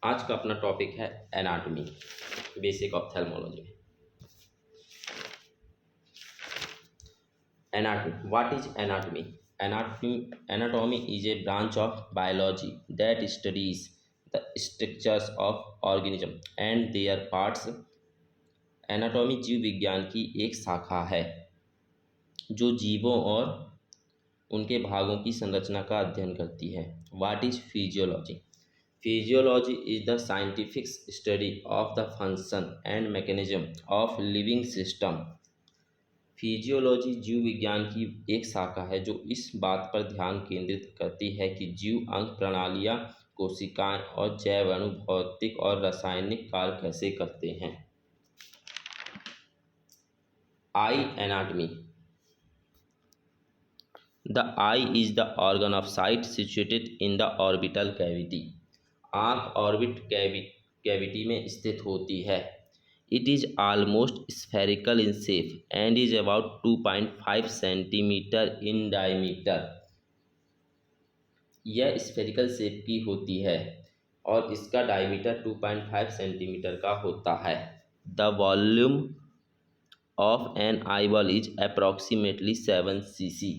आज का अपना टॉपिक है anatomy, basic ophthalmology. Anatomy, what is anatomy? Anatomy is a branch of biology that studies the structures of organism and their parts. Anatomy जीव विज्ञान की एक शाखा है जो जीवों और उनके भागों की संरचना का अध्ययन करती है। What is physiology? Physiology is the scientific study of the function and mechanism of living system. Physiology जीव विज्ञान की एक शाखा है जो इस बात पर ध्यान केंद्रित करती है कि जीव अंग, प्रणालियाँ, कोशिकाएं और जैव अणु भौतिक और रासायनिक कार्य कैसे करते हैं। आई anatomy. The eye is the organ of sight situated in the orbital cavity. आँख ऑर्बिट कैविटी में स्थित होती है। It is almost spherical in shape and is about 2.5 centimeter in diameter. यह स्फेरिकल शेप की होती है और इसका डायमीटर 2.5 सेंटीमीटर का होता है। The volume of an eyeball is approximately 7 cc.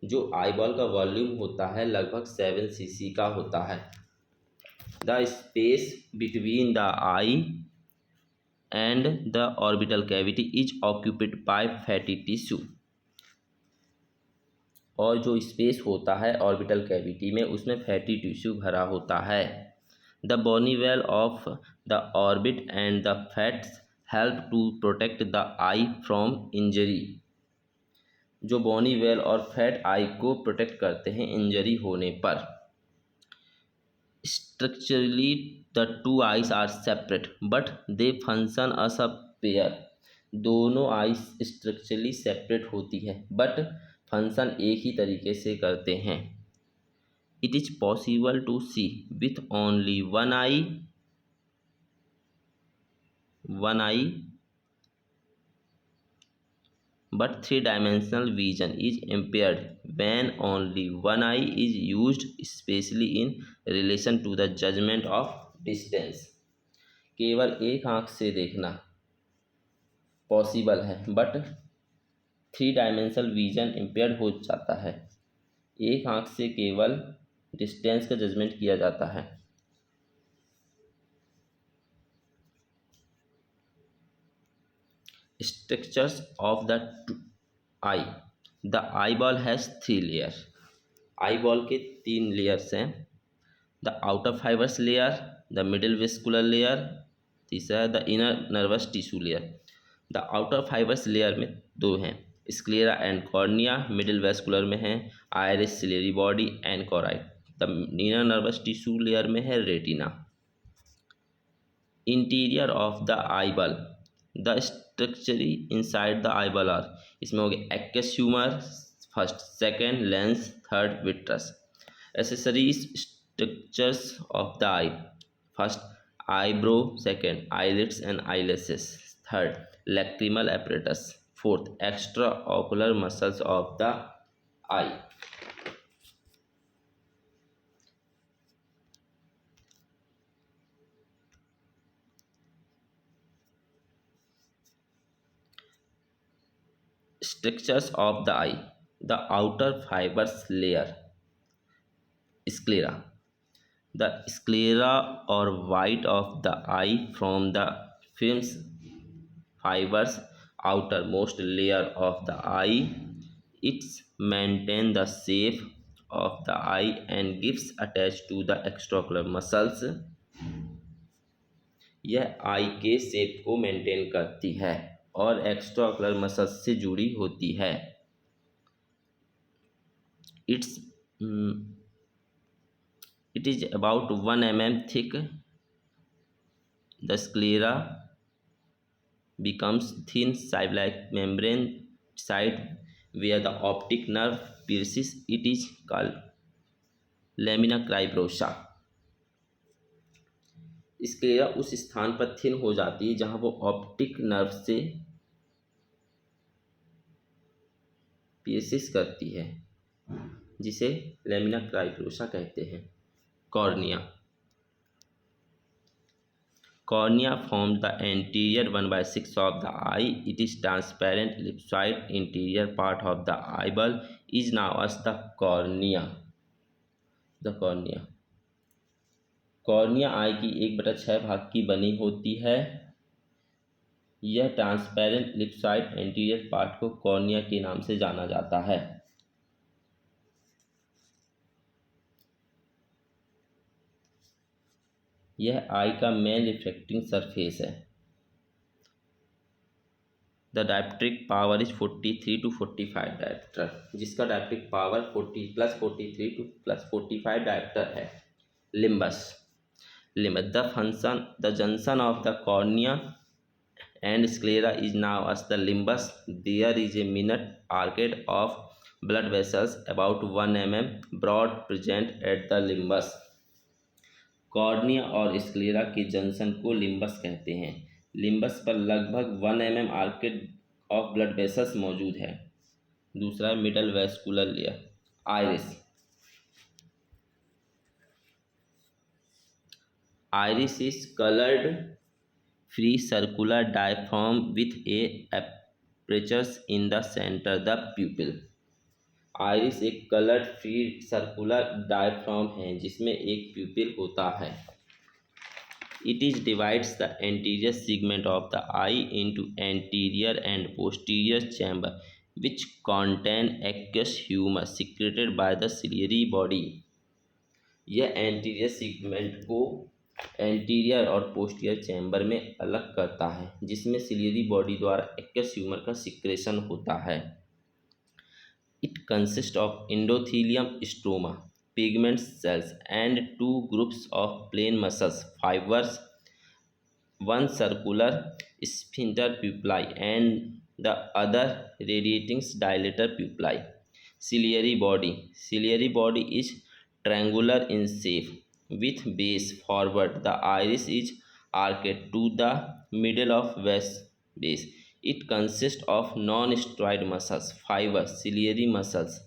जो आईबॉल का वॉल्यूम होता है लगभग 7 cc का होता है। The space between the eye and the orbital cavity is occupied by fatty tissue. और जो स्पेस होता है ऑर्बिटल कैविटी में उसमें फैटी टिश्यू भरा होता है। The bony wall of the orbit and the fats help to protect the eye from injury. जो बोनी वेल और फैट आई को प्रोटेक्ट करते हैं इंजरी होने पर। Structurally, the two eyes are separate, but they function as a pair. दोनों eyes structurally separate होती है बट फंक्शन एक ही तरीके से करते हैं। It is possible to see with only one eye, but three-dimensional vision is impaired when only one eye is used, especially in relation to the judgment of distance. केवल एक आँख से देखना पॉसिबल है बट 3 डायमेंशनल विजन इम्पेयर्ड हो जाता है। एक आँख से केवल डिस्टेंस का जजमेंट किया जाता है। Structures of the eye. The eyeball has 3 layers. eyeball के 3 लेयर्स हैं। The outer fibrous layer, the middle vascular layer, तीसरा है the inner nervous tissue layer. The outer fibrous layer में 2 हैं, sclera and cornea. Middle vascular में है iris, ciliary body and choroid. The inner nervous tissue layer में है retina. Interior of the eyeball. The structures inside the eyeball are, इसमें हो गया aqueous humour first, second lens, third vitreous. Accessories structures of the eye, first eyebrow, second eyelids and eyelashes, third lacrimal apparatus, fourth extra ocular muscles of the eye. Structures of the eye. The outer fibrous layer, sclera. The sclera or white of the eye from the films fibers outermost layer of the eye. It maintains the shape of the eye and gives attached to the extraocular muscles. यह आई के shape को maintain करती है और extraocular muscles से जुड़ी होती है। It is about 1 mm thick. The sclera becomes thin sieve-like membrane side where the optic nerve pierces. It is called lamina cribrosa. Sclera उस स्थान पर थिन हो जाती है जहां वो ऑप्टिक नर्व से pierces करती है। जिसे लेमिना क्राइप्रोसा कहते हैं। Cornea forms the anterior 1/6 of the eye. It is transparent ellipsoid. Interior part of the eyeball is known as the cornea. Cornea eye की 1/6 भाग की बनी होती है। यह ट्रांसपेरेंट एलिप्सॉइड एंटीरियर पार्ट को कॉर्निया के नाम से जाना जाता है। यह आई का मेन रिफ्रैक्टिंग सरफेस है। The dioptric power is 43 to 45 dioptre, जिसका डायप्ट्रिक पावर 43 to 45 डायप्टर है। Limbus the junction of the cornea and sclera is now as the limbus. There is a minute arcade of blood vessels about 1 mm broad present at the limbus. Cornea और sclera के junction को limbus कहते हैं। Limbus पर लगभग 1 mm arcade of blood vessels मौजूद है। दूसरा middle vascular layer. Iris is coloured free circular diaphragm with a apertures in the center the pupil. Iris एक कलर्ड फ्री सर्कुलर डायफ्राम है जिसमें एक प्यूपिल होता है। It is divides the anterior segment of the eye into anterior and posterior chamber which contain aqueous humor secreted by the ciliary body. यह anterior segment को anterior और posterior chamber में अलग करता है जिसमें सिलियरी बॉडी द्वारा एक्वस ह्यूमर का सिक्रेशन होता है। It consist of endothelium stroma pigment cells and 2 groups of plain muscles fibres, 1 circular sphincter pupillae and the other radiating dilator pupillae. Ciliary body is triangular in shape with base forward. The iris is arched to the middle of base. It consists of non-steroid muscles, fibers, ciliary muscles.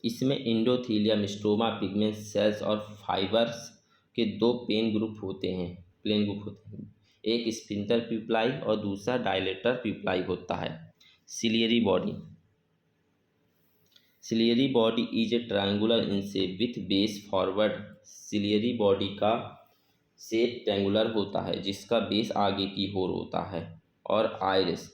इसमें endothelium stroma pigment sales और fibres के 2 plane group होते हैं। एक sphincter प्यूपलाई और दूसरा dilator प्यूपलाई होता है। Ciliary body is a triangular in shape with base forward. Ciliary body का शेप ट्रायंगुलर होता है जिसका बेस आगे की ओर होता है। और iris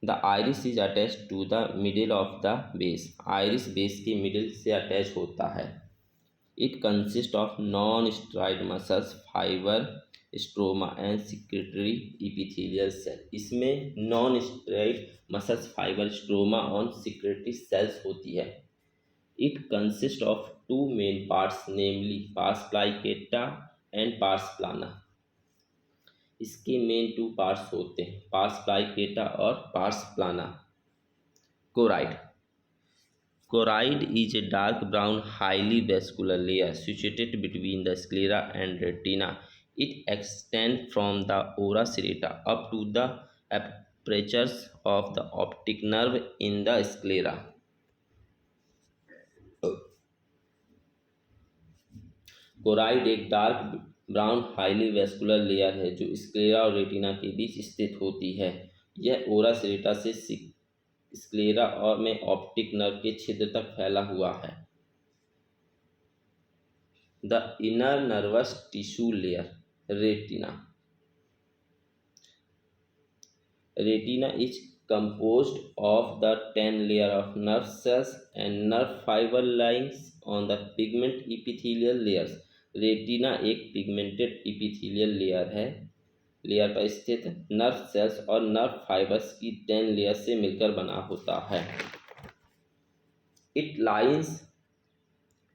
the iris is attach to the middle of the base. Iris base के मिडिल से अटैच होता है। It consist of non steroid muscles, fibre, stroma and secretory epithelial cell. इसमें non steroid muscles, fibre, stroma और secretory cells होती है। It consist of 2 main parts namely pars plicata and pars plana. इसके main 2 parts होते हैं, pars plicata और pars plana. Choroid is a dark brown highly vascular layer situated between the sclera and retina. It extend from the ora serrata up to the apertures of the optic nerve in the sclera. Choroid एक dark brown highly vascular layer है जो sclera और retina के बीच स्थित होती है। यह ओरा सेरेटा से स्क्लेरा और में ऑप्टिक नर्व के छिद्र तक फैला हुआ है। The inner nervous tissue layer retina is composed of the 10 layer of nerve cells and nerve fiber lines on the pigment epithelial layers. Retina एक पिगमेंटेड इपिथेलियल लेयर पर स्थित नर्व सेल्स और नर्व फाइबर्स की 10 layer से मिलकर बना होता है। It lines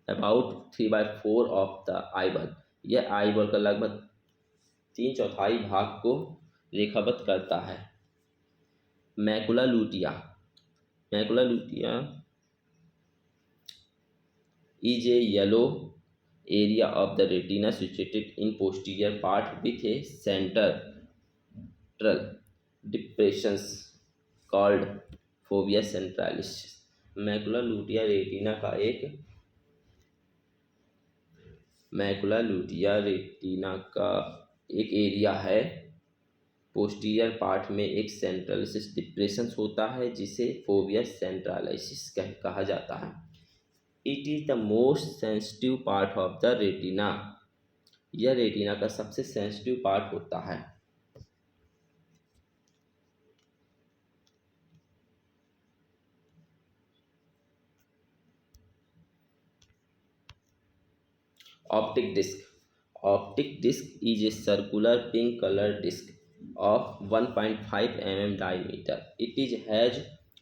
about 3/4 of the eyeball. यह आईबॉल का लगभग 3/4 भाग को रेखाबद्ध करता है। Macula लूटिया is a yellow area of the retina situated in posterior part with a central depressions called fovea centralis. Macula lutea retina का एक मैकुला लुटिया रेटिना का एक एरिया है। पोस्टीरियर पार्ट में एक सेंट्रलिसिस डिप्रेशन होता है जिसे फोविया सेंट्रालिसिस कहा जाता है। It is the most sensitive part of the retina. यह रेटिना का सबसे सेंसिटिव पार्ट होता है। Optic disc. Optic disc is a circular pink colour disc of 1.5 mm diameter. It is has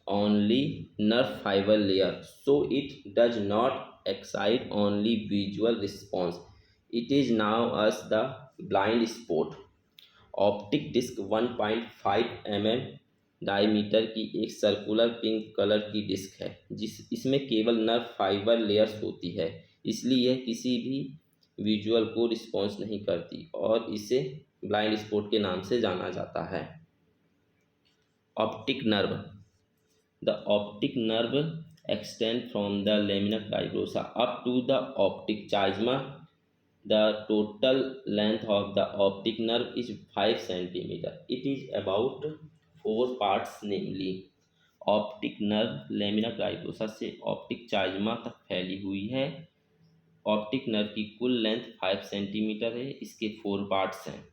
only nerve fiber layer, so it does not excite only visual response. It is now as the blind spot. Optic disc 1.5 mm diameter की एक circular pink colour की disc है इसमें केवल nerve fibre layers होती है, इसलिए यह किसी भी विजुअल को रिस्पॉन्स नहीं करती और इसे ब्लाइंड स्पॉट के नाम से जाना जाता है। Optic nerve. The optic nerve extend from the lamina fibrosa up to the optic chiasma. The total length of the optic nerve is 5 centimetre. It is about 4 parts namely. Optic nerve lamina fibrosa से optic chiasma तक फैली हुई है। Optic nerve की कुल length 5 centimetre है। इसके 4 parts हैं।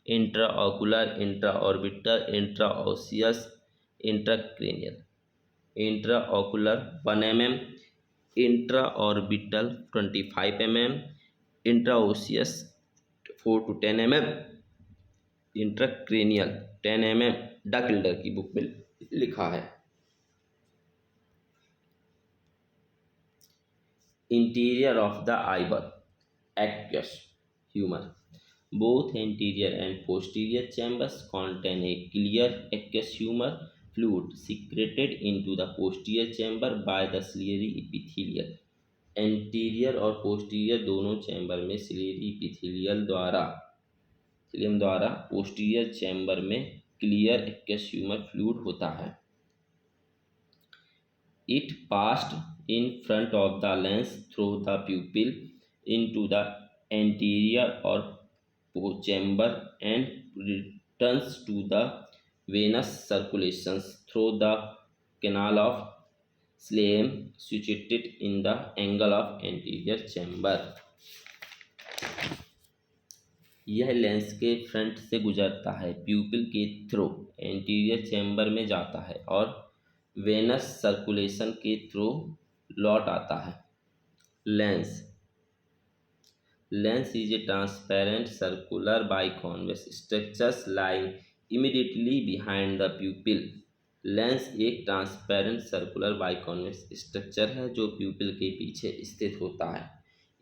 Intraocular, intraorbital, intraosseous, intracranial. Intraocular 1 mm, intraorbital 25 mm, intraosseous 4 to 10 mm, intracranial 10 mm। Duke Elder की बुक में लिखा है। Interior of the eyeball. Aqueous humor. Both anterior and posterior chambers contain a clear aqueous humor fluid secreted into the posterior chamber by the ciliary epithelium. Anterior और posterior दोनों chamber में ciliary epithelial द्वारा posterior chamber में clear aqueous humour fluid होता है। It passed in front of the lens through the प्यूपिल into the anterior और chamber and returns to the venous circulations through the canal of Schlemm situated in the angle of anterior chamber. यह lens के front से गुजरता है, प्यूपिल के through anterior chamber में जाता है और वेनस सर्कुलेशन के थ्रू लौट आता है। Lens is a transparent circular biconvex structure lying immediately behind the pupil. Lens एक ट्रांसपेरेंट सर्कुलर बाइकॉन्वेक्स स्ट्रक्चर है जो प्यूपिल के पीछे स्थित होता है।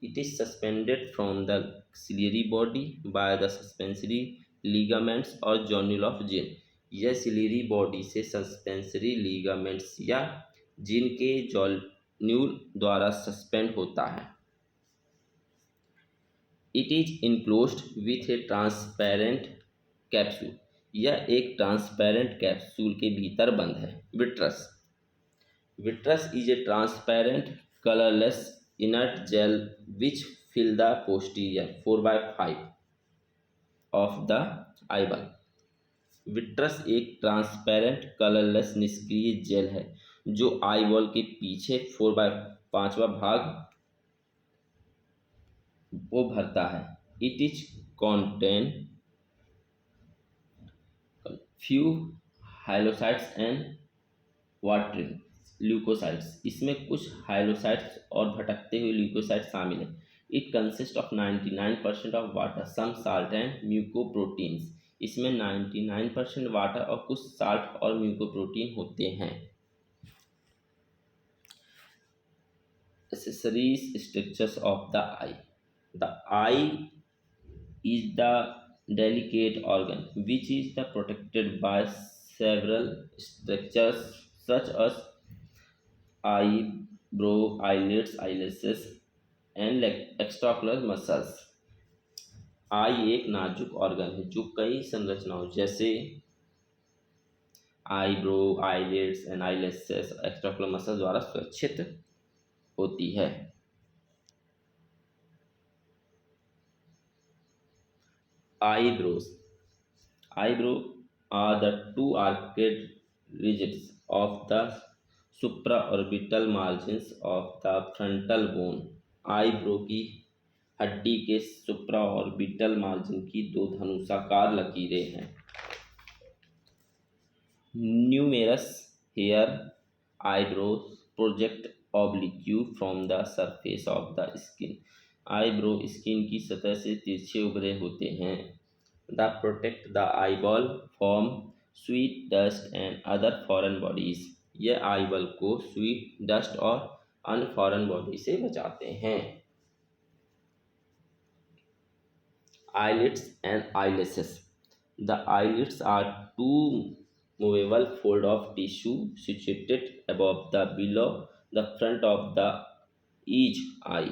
It is suspended from the ciliary body by the suspensory ligaments और जॉन्यूल ऑफ जिन। यह सिलियरी बॉडी से सस्पेंसरी लिगामेंट्स या जिन के जॉन्यूल द्वारा सस्पेंड होता है। It is enclosed with a transparent capsule. यह एक ट्रांसपेरेंट कैप्सूल के भीतर बंद है। Vitreous is a transparent colourless inert gel which fill the posterior 4/5 of the eyeball. Vitreous एक ट्रांसपेरेंट कलरलेस निष्क्रिय जेल है जो आईबॉल के पीछे 4/5वां भाग वो भरता है। It is contain few hyalocytes and wandering leukocytes. इसमें कुछ हाइलोसाइट्स और भटकते हुए ल्यूकोसाइट्स शामिल हैं। It consist of 99% of water, some salt and mucoproteins. इसमें 99% वाटर और कुछ साल्ट और म्यूकोप्रोटीन होते हैं। Accessories structures of the I. The eye is the delicate organ which is protected by several structures such as eye brow, eyelids, eyelashes and extraocular muscles. Eye एक नाजुक organ है जो कई संरचनाओं जैसे eyebrow, eyelids and eyelashes extraocular muscles द्वारा सुरक्षित होती है। Eyebrows. Eyebrow are the two arched ridges of the supraorbital margins of the frontal bone. Eyebrow की हड्डी के सुप्राऑर्बिटल मार्जिन की दो धनुषाकार लकीरें हैं। Numerous hair eyebrows project oblique from the surface of the skin. Eyebrow skin की सतह से तिरछे उभरे होते हैं। The protect the eyeball from sweat dust and other foreign bodies. यह आईबॉल को स्वीट डस्ट और अन्य फॉरेन बॉडी से बचाते हैं। eyelids and eyelashes. The eyelids are two movable fold of tissue situated above the below the front of the each eye.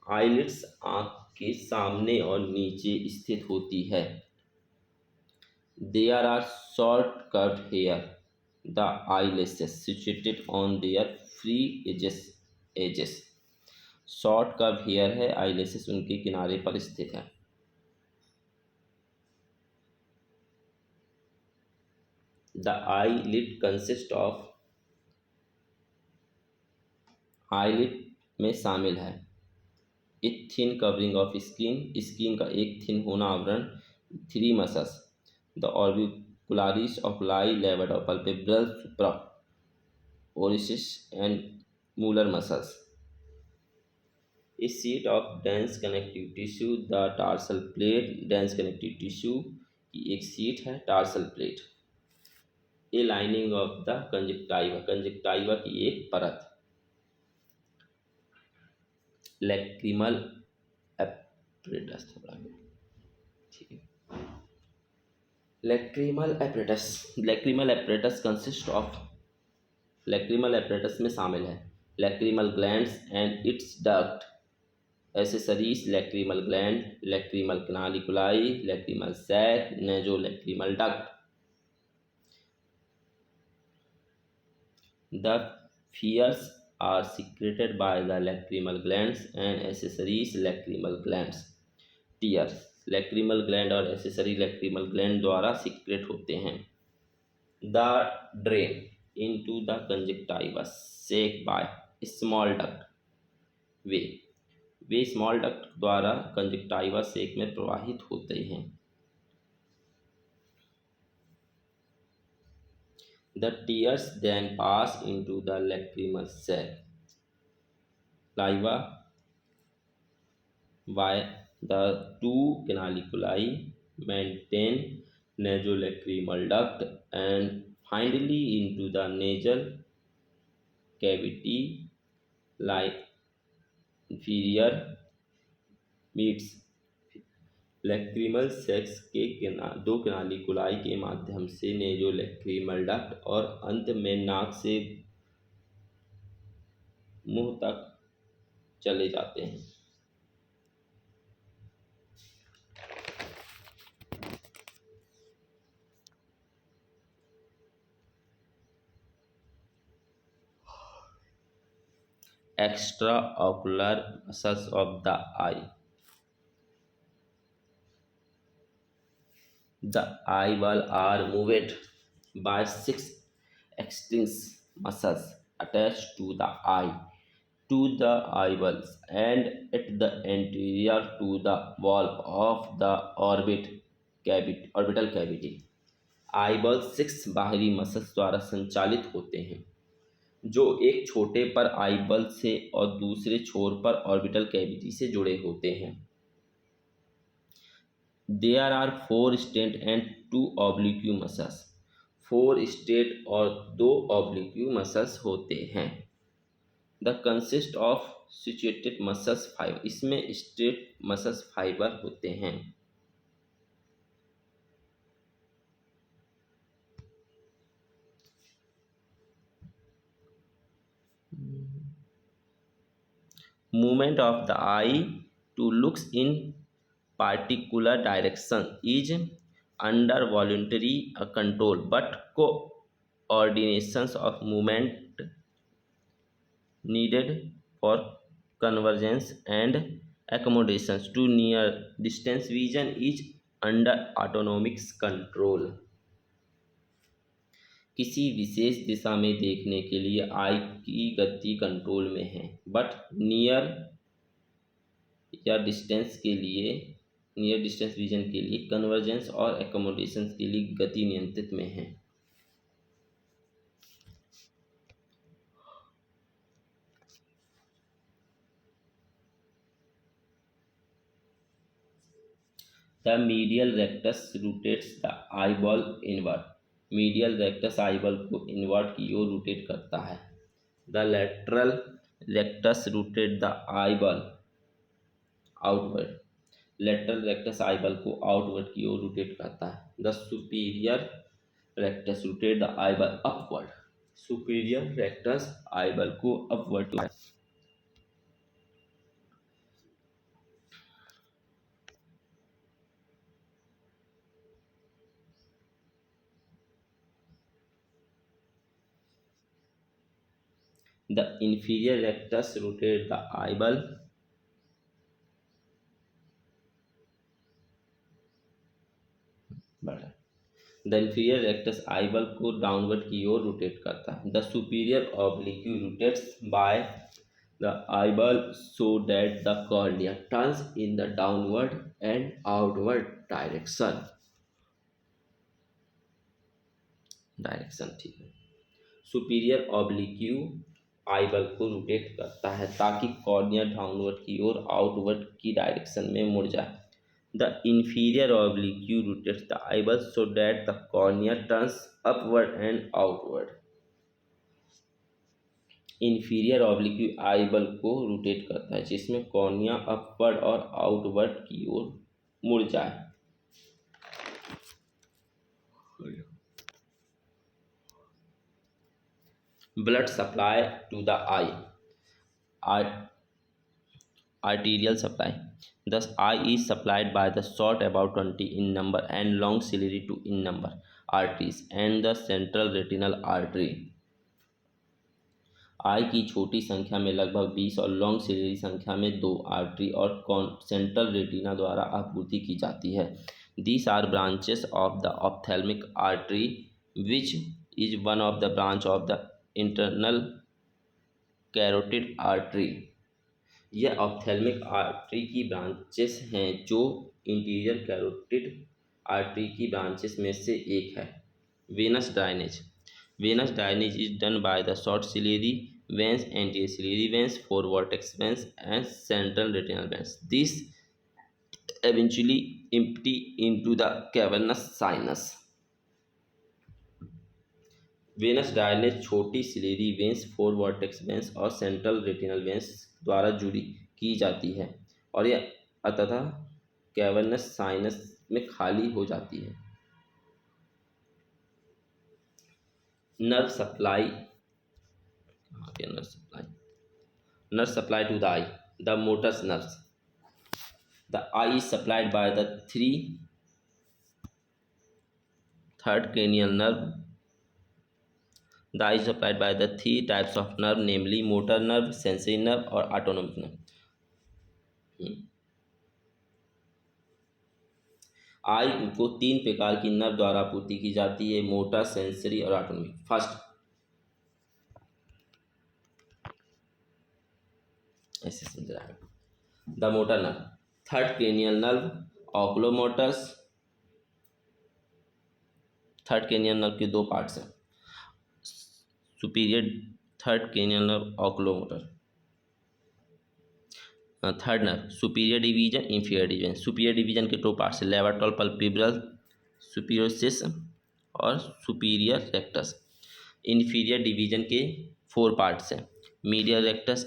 eyelids आँख के सामने और नीचे स्थित होती है। There are short curved hair, the eyelashes situated on their free edges. Short curve hair है, eyelashes उनके किनारे पर स्थित है। The eyelid consists of eyelid में शामिल है a thin covering of skin, skin का एक थिन होना आवरण, three muscles the orbicularis of lie levator of palpebral supra orifice and molar muscles. A sheet of dense connective tissue, the tarsal plate. dense connective tissue की एक sheet है, tarsal plate. A lining of the conjunctiva, conjunctiva की एक परत। Lacrimal apparatus, ठीक है। Lacrimal apparatus consist of, lacrimal apparatus में शामिल है lacrimal glands and its duct, accessories lacrimal gland, lacrimal canaliculi, lacrimal sac, nasolacrimal duct. The fears are secreted by the lacrimal glands and accessories lacrimal glands. tears lacrimal gland और accessory lacrimal gland द्वारा secrete होते हैं। The drain into the conjunctiva sac by small duct. Way small duct द्वारा conjunctiva सेक में प्रवाहित होते हैं। The tears then pass into the lacrimal sac by the two canaliculi maintain nasolacrimal duct and finally into the nasal cavity like inferior meets lacrimal sex के दो कैनालिकुलाई के माध्यम से नेजोलैक्रिमल डक्ट और अंत में नाक से मुंह तक चले जाते हैं। Extra ocular muscles of the I. The eyeball are moved by six extrinsic muscles attached to the eye, to the eyeballs, and at the anterior to the wall of the orbital cavity. Eyeball six बाहरी muscles द्वारा संचालित होते हैं जो एक छोटे पर eyeball से और दूसरे छोर पर ऑर्बिटल कैविटी से जुड़े होते हैं। There are four straight and two oblique muscles. Four straight और दो ऑब्लिक मसल्स होते हैं। The consist of situated muscles fibre, इसमें स्ट्रेट मसल्स फाइबर होते हैं। movement of the eye to looks in particular direction is under voluntary control, but coordinations of movement needed for convergence and accommodations to near distance vision is under autonomic control. किसी विशेष दिशा में देखने के लिए आई की गति control में है, but near distance vision के लिए कन्वर्जेंस और एकोमोडेशंस के लिए गति नियंत्रित में है. The medial rectus rotates the eyeball inward. Medial rectus eyeball को इनवर्ट की ओर रोटेट करता है. The lateral rectus rotate the eyeball outward. Lateral rectus eyeball को आउटवर्ड की ओर रोटेट करता है. The superior rectus rotate the eyeball upward. Superior rectus eyeball को upward. The inferior rectus rotates the eyeball the inferior rectus eyeball को downward की ओर rotate करता है. The superior oblique rotates by the eyeball so that the cornea turns in the downward and outward direction. ठीक है. Superior ऑब्लिक्यू eyeball को rotate करता है ताकि कॉर्निया डाउनवर्ड की ओर आउटवर्ड की डायरेक्शन में मुड़ जाए. The inferior oblique rotates the eyeball so that the cornea turns upward and outward. Inferior oblique eyeball को रोटेट करता है जिसमें कॉर्निया अपवर्ड और आउटवर्ड की ओर मुड़ जाए. Blood supply to the eye. Arterial supply. Thus, eye is supplied by the short, about 20 in number, and long ciliary 2 in number arteries and the central retinal artery. आई की छोटी संख्या में लगभग 20 और लॉन्ग सिलेरी संख्या में 2 आर्टरी और central retina द्वारा आपूर्ति की जाती है. These are branches of the ophthalmic artery, which is one of the branch of the internal carotid artery. यह ऑप्थेल्मिक आर्टरी की ब्रांचेस हैं जो इंटीरियर कैरोटिड आर्टरी की ब्रांचेस में से एक है. Venous drainage. Venous drainage is done by the short ciliary veins, anterior ciliary veins, four vortex veins and central retinal veins. This eventually empty into the cavernous sinus. Venous drainage छोटी ciliary veins, four vortex veins और central retinal veins द्वारा जुड़ी की जाती है और यह अंततः कैवर्नस साइनस में खाली हो जाती है. Nerve supply. Nerve supply to the eye. The motors nerves. The eye is supplied by the third cranial nerve. The eye is supplied by the 3 types of nerve, namely motor nerve, sensory nerve और autonomic nerve. आई को 3 प्रकार की nerve द्वारा आपूर्ति की जाती है, motor, sensory और ऑटोनॉमिक. फर्स्ट, ऐसे समझ रहा है. The motor nerve. Third cranial nerve, oculomotors. Third cranial nerve के 2 पार्ट्स हैं. Superior third cranial nerve, oculomotor. Third nerve superior division, inferior division. Superior division के 2 पार्ट्स हैं, लेवाटोल पल्पेब्रल सुपीरियोसिस और सुपीरियर रेक्टस. इंफीरियर डिवीजन के 4 पार्ट्स हैं, medial rectus,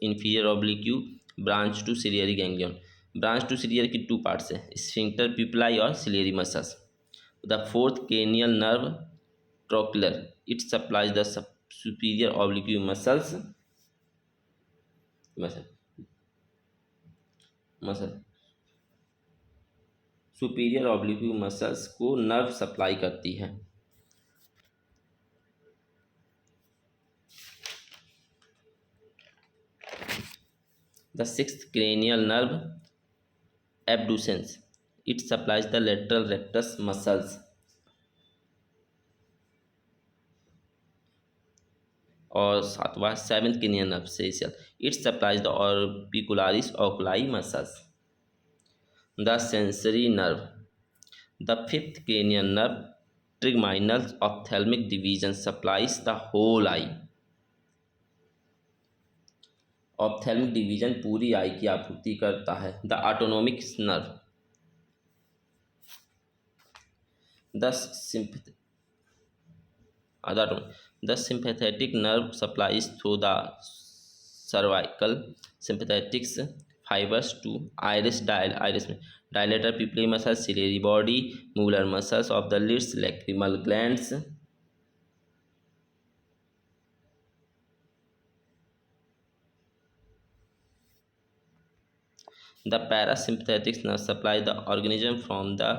inferior oblique, branch to ciliary ganglion. Branch to ciliary की 2 parts हैं, sphincter pupillae और ciliary muscles. The fourth cranial nerve, trochlear. It supplies the superior oblique muscles muscle muscle superior oblique muscles को nerve supply करती है। The sixth cranial nerve abducens, it supplies the lateral rectus muscles। और सातवां seventh cranial nerve facial, it supplies the orbicularis oculi muscles। The sensory nerve, the fifth cranial nerve trigeminal ophthalmic division supplies the whole eye। Ophthalmic division पूरी आई की आपूर्ति करता है। The autonomic nerve, the sympathetic nerve supplies through the cervical sympathetics fibers to iris dilator pupillary muscles, ciliary body, molar muscles of the lids, lacrimal glands। The parasympathetic nerve supplies the organism from the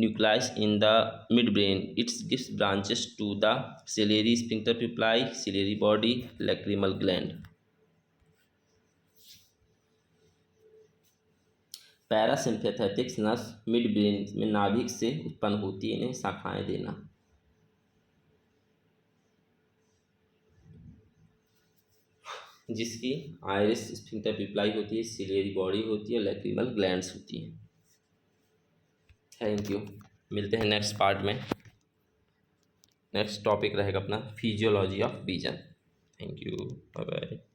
nucleus in the midbrain। It gives branches to the ciliary sphincter pupillae, ciliary body, lacrimal gland। Parasympathetic nerve mid brain में नाभिक से उत्पन्न होती है, इन्हें शाखाएं देना। जिसकी आइरिस स्फिंक्टर पिपलाई होती है, सिलियरी बॉडी होती है, लैक्रिमल ग्लैंड्स होती हैं। Thank you. मिलते हैं नेक्स्ट पार्ट में। नेक्स्ट टॉपिक रहेगा अपना physiology of vision. Thank you, bye bye.